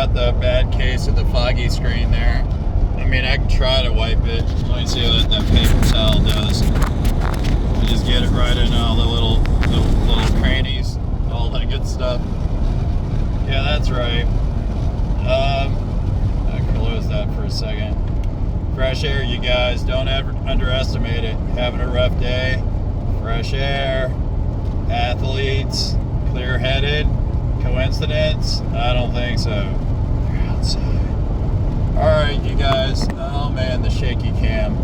got the bad case of the foggy screen there. I mean, I can try to wipe it. Let me see what that paper towel does. I just get it right in all the little crannies, all that good stuff. Yeah, that's right. I can close that for a second. Fresh air, you guys. Don't ever underestimate it. Having a rough day. Fresh air. Athletes. Clear-headed. Coincidence? I don't think so. They're outside. Alright, you guys. Oh man, the shaky cam.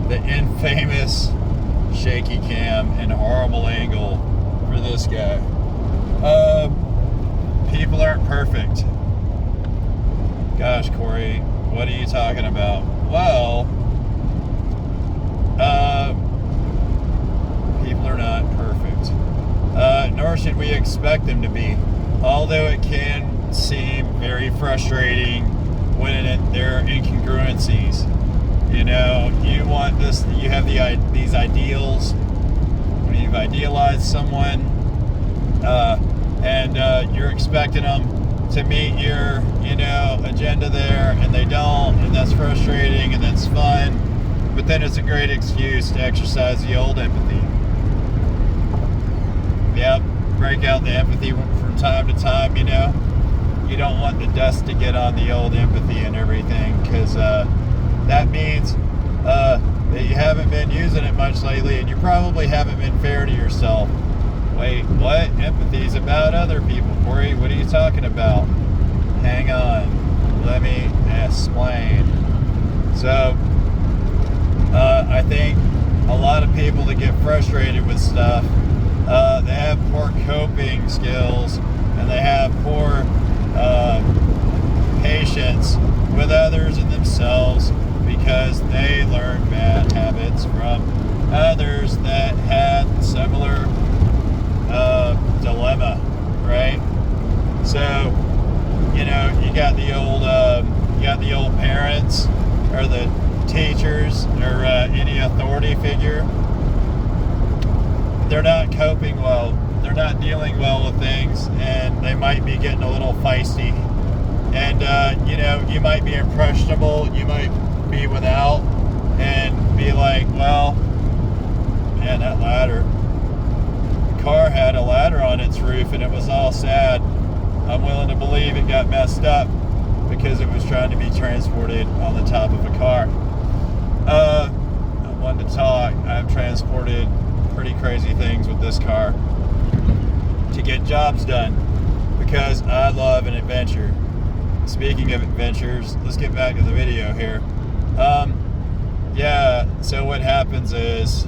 The infamous shaky cam and horrible angle for this guy. People aren't perfect. Gosh, Corey, what are you talking about? Well, people are not perfect. Nor should we expect them to be. Although it can seem very frustrating when there are incongruencies. You know, you want this, you have these ideals, when you've idealized someone, and you're expecting them to meet your, agenda there, and they don't, and that's frustrating, and that's fun, but then it's a great excuse to exercise the old empathy. Yep, break out the empathy from time to time, You don't want the dust to get on the old empathy and everything, because that means that you haven't been using it much lately, and you probably haven't been fair to yourself. Wait, what? Empathy's about other people, Corey. What are you talking about? Hang on. Let me explain. So, I think a lot of people that get frustrated with stuff, they have poor coping skills, and they have poor patience with others and themselves because they learn bad habits from others that had similar dilemma, right? So, you got the old parents or the teachers or any authority figure. They're not coping well. They're not dealing well with things, and they might be getting a little feisty. And you might be impressionable. You might be without, and be like, well, man, that ladder. The car had a ladder on its roof, and it was all sad. I'm willing to believe it got messed up because it was trying to be transported on the top of a car. I'm one to talk. I've transported pretty crazy things with this car to get jobs done because I love an adventure. Speaking of adventures, let's get back to the video here. So what happens is,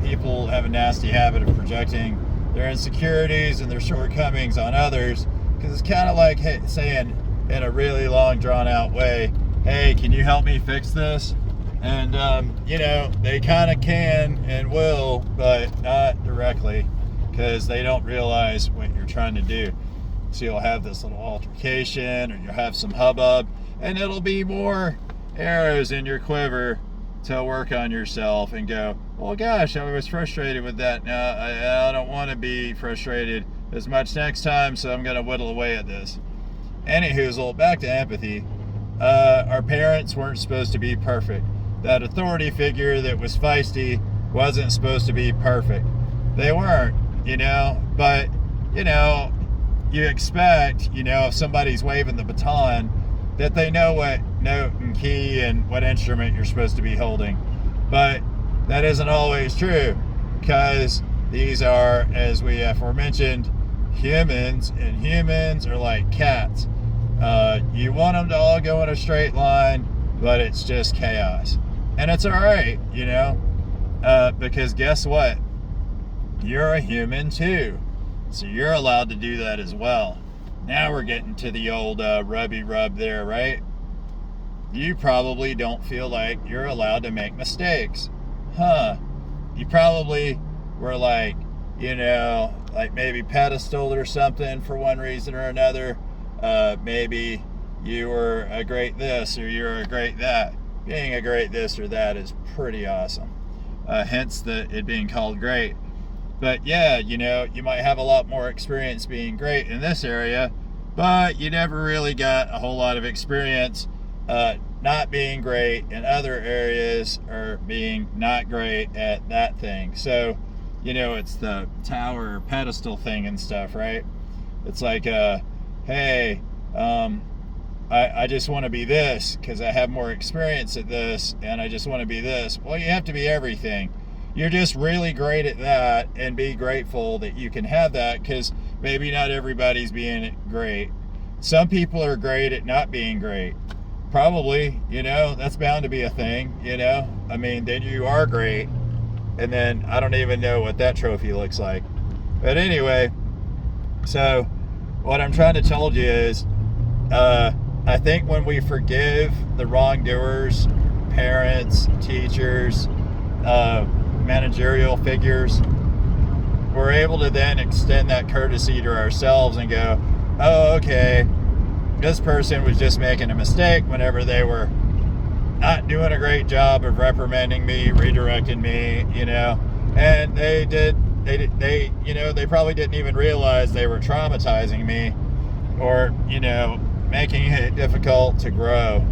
people have a nasty habit of projecting their insecurities and their shortcomings on others, because it's kind of like saying in a really long, drawn-out way, hey, can you help me fix this? And, they kind of can and will, but not directly, because they don't realize what you're trying to do. So you'll have this little altercation, or you'll have some hubbub, and it'll be more arrows in your quiver to work on yourself and go, well, gosh, I was frustrated with that. Now I don't want to be frustrated as much next time, so I'm going to whittle away at this. Anywho, back to empathy. Our parents weren't supposed to be perfect. That authority figure that was feisty wasn't supposed to be perfect. They weren't, but, you expect, if somebody's waving the baton, that they know what note and key and what instrument you're supposed to be holding. But that isn't always true, because these are, as we aforementioned, humans, and humans are like cats. You want them to all go in a straight line, but it's just chaos. And it's alright, because guess what? You're a human too. So you're allowed to do that as well. Now we're getting to the old rubby rub there, right? You probably don't feel like you're allowed to make mistakes. You probably were like, like maybe pedestaled or something for one reason or another. Maybe you were a great this or you're a great that. Being a great this or that is pretty awesome. Hence it being called great. But yeah, you might have a lot more experience being great in this area, but you never really got a whole lot of experience not being great in other areas or being not great at that thing. So, you know, it's the tower pedestal thing and stuff, right? It's like, hey, I just want to be this because I have more experience at this, and I just want to be this. Well, you have to be everything. You're just really great at that, and be grateful that you can have that, because maybe not everybody's being great. Some people are great at not being great. Probably, you know, that's bound to be a thing, you know? I mean, then you are great, and then I don't even know what that trophy looks like. But anyway, so what I'm trying to tell you is, I think when we forgive the wrongdoers, parents, teachers, managerial figures, we're able to then extend that courtesy to ourselves and go, oh, okay, this person was just making a mistake whenever they were not doing a great job of reprimanding me, redirecting me, you know, and they you know, they probably didn't even realize they were traumatizing me, or, you know, making it difficult to grow.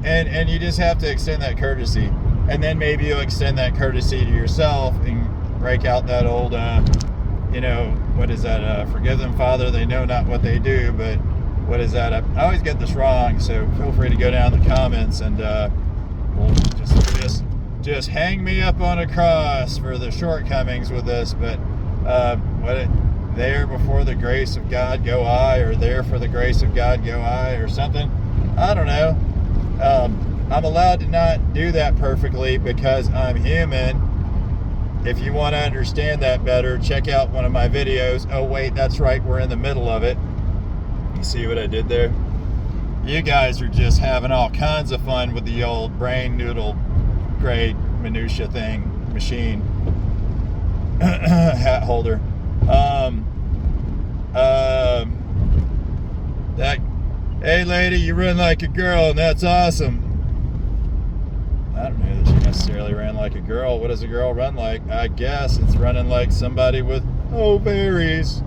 And you just have to extend that courtesy. And then maybe you'll extend that courtesy to yourself and break out that old, you know, what is that? Forgive them, Father, they know not what they do. But what is that? I always get this wrong, so feel free to go down in the comments and we'll just hang me up on a cross for the shortcomings with this. But there before the grace of God go I, or there for the grace of God go I, or something. I don't know. I'm allowed to not do that perfectly because I'm human. If you want to understand that better, check out one of my videos. Oh wait, that's right, we're in the middle of it. You see what I did there? You guys are just having all kinds of fun with the old brain noodle grade minutia thing, machine. Hat holder. Hey lady, you run like a girl, and that's awesome. I don't know that she necessarily ran like a girl. What does a girl run like? I guess it's running like somebody with ovaries.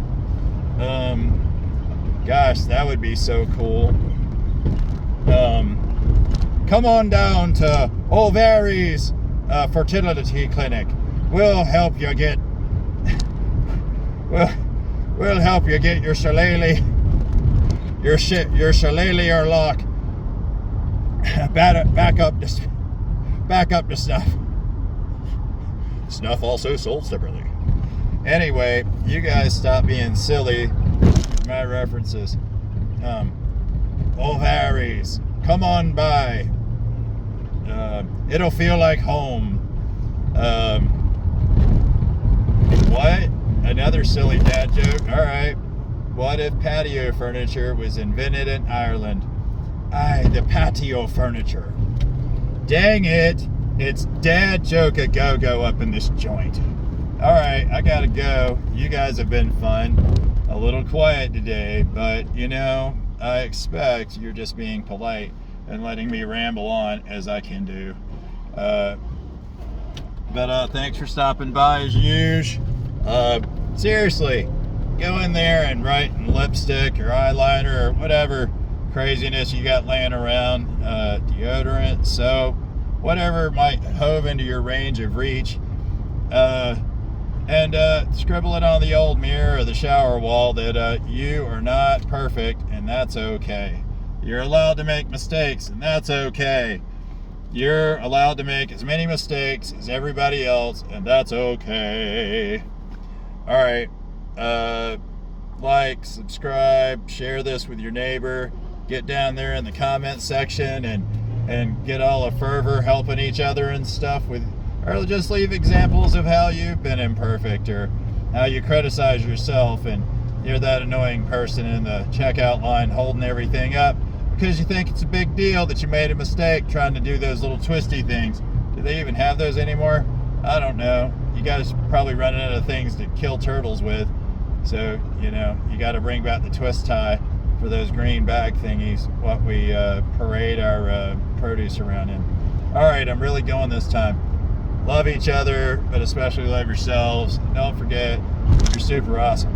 Gosh, that would be so cool. Come on down to Ovaries Fertility Clinic. We'll help you get we'll help you get your shillelagh or lock back up to snuff. Snuff also sold separately. Anyway, you guys stop being silly with my references. Ovaries, come on by. It'll feel like home. What? Another silly dad joke? Alright. What if patio furniture was invented in Ireland? Aye, the patio furniture. Dang it. It's dad joke a go-go up in this joint. Alright, I gotta go. You guys have been fun. A little quiet today, but you know, I expect you're just being polite and letting me ramble on as I can do. But thanks for stopping by as usual. Seriously, go in there and write in lipstick or eyeliner or whatever craziness you got laying around, deodorant, soap, whatever might hove into your range of reach, and scribble it on the old mirror or the shower wall that you are not perfect, and that's okay. You're allowed to make mistakes, and that's okay. You're allowed to make as many mistakes as everybody else, and that's okay. Alright, like, subscribe, share this with your neighbor, get down there in the comment section and get all a fervor helping each other and stuff with, or just leave examples of how you've been imperfect or how you criticize yourself and you're that annoying person in the checkout line holding everything up because you think it's a big deal that you made a mistake trying to do those little twisty things. Do they even have those anymore? I don't know. You guys probably running out of things to kill turtles with. So, you know, you got to bring back the twist tie for those green bag thingies, what we parade our produce around in. All right, I'm really going this time. Love each other, but especially love yourselves. Don't forget, you're super awesome.